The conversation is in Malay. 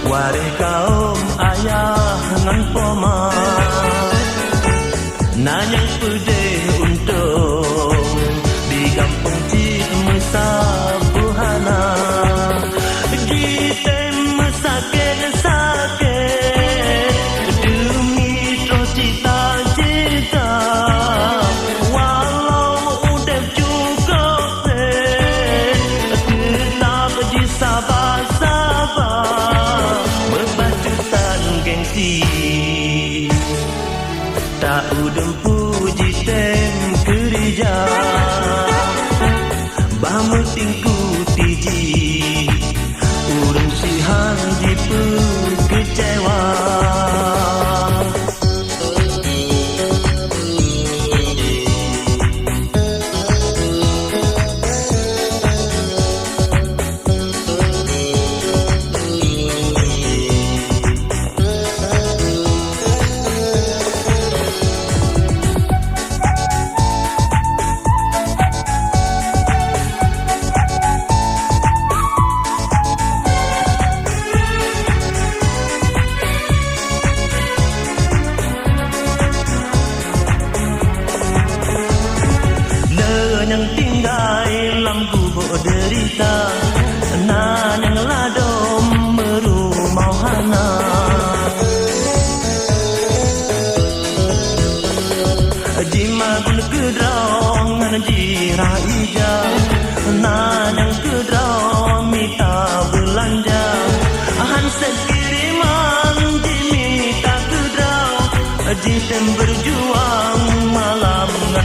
Wareh kaum ayah ngan poma nanyang pedih untung di kampung Cimesa Buhana gitem sakit-sakit demi terus cita-cita walau udah cukup tetap disabar-sabar berbajutan gengsi tak udem puji tem kerja bamu tingku tiji urang sihan jipu kecewa yang tinggal dalam gubuk derita nan yang ladom merumau hana jima pun kedrang nan jira ija nan yang kedrang minta belanja han sekiriman jimita kedrang jitem